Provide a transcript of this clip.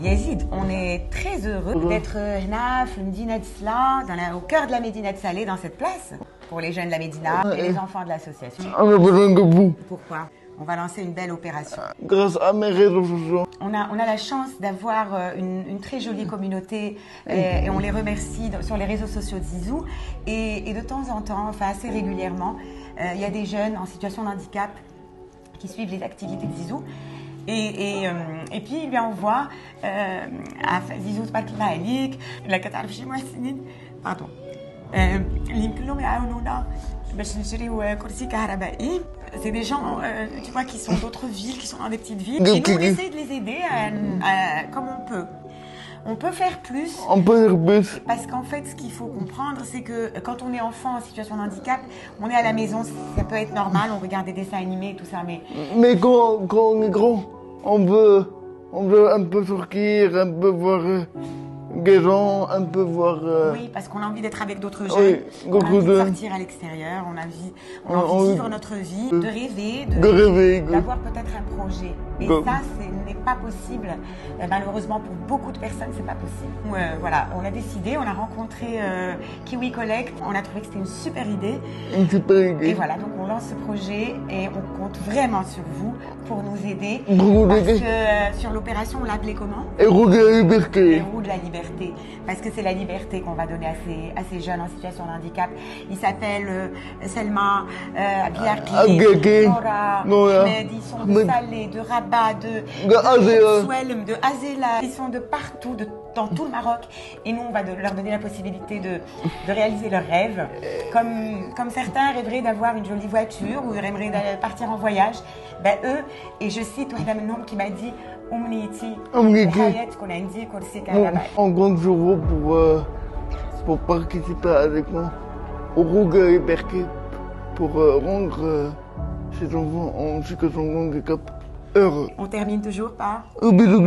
Yazid, on est très heureux d'être là, au cœur de la Médina de Salé, dans cette place, pour les jeunes de la Médina et les enfants de l'association. On a besoin de vous. Pourquoi? On va lancer une belle opération. Grâce à mes réseaux sociaux. On a la chance d'avoir une très jolie communauté et on les remercie sur les réseaux sociaux de Zizou. Et de temps en temps, enfin assez régulièrement, il y a des jeunes en situation de handicap qui suivent les activités de Zizou. Et puis il lui envoie à Zizou Tbatlaïk, la Qatar chez moi, pardon. C'est des gens, tu vois, qui sont d'autres villes, qui sont dans des petites villes. Et nous, on essaie de les aider comme on peut. On peut faire plus. On peut faire plus. Parce qu'en fait, ce qu'il faut comprendre, c'est que quand on est enfant en situation de handicap, on est à la maison, ça peut être normal, on regarde des dessins animés et tout ça, mais... Mais quand on est grand, on veut un peu sortir, un peu voir des gens, un peu voir... Oui, parce qu'on a envie d'être avec d'autres jeunes, on a envie de sortir à l'extérieur, on a envie de vivre notre vie, de rêver, d'avoir peut-être un projet. Et ça, ce n'est pas possible. Malheureusement, pour beaucoup de personnes, c'est pas possible. Voilà, on a décidé, on a rencontré Kiwi Collect, on a trouvé que c'était une super idée. Une super idée. Et voilà, donc on lance ce projet et on compte vraiment sur vous pour nous aider. Parce que sur l'opération, on l'a appelé comment? Héros de la liberté. Héros de la liberté. Parce que c'est la liberté qu'on va donner à ces jeunes en situation de handicap. Ils s'appellent Selma, Abiaki, Nora, Ahmed, ils sont de Salé, de Rabat, de Azela. Ils sont de partout, dans tout le Maroc. Et nous, on va leur donner la possibilité de réaliser leurs rêves. Comme certains rêveraient d'avoir une jolie voiture ou aimeraient partir en voyage. Ben eux, et je cite Wahda Menhoum qui m'a dit on compte sur vous pour participer avec moi au Rouga et Berké pour rendre ces enfants en situation de handicap heureux. On termine toujours par... Bisous.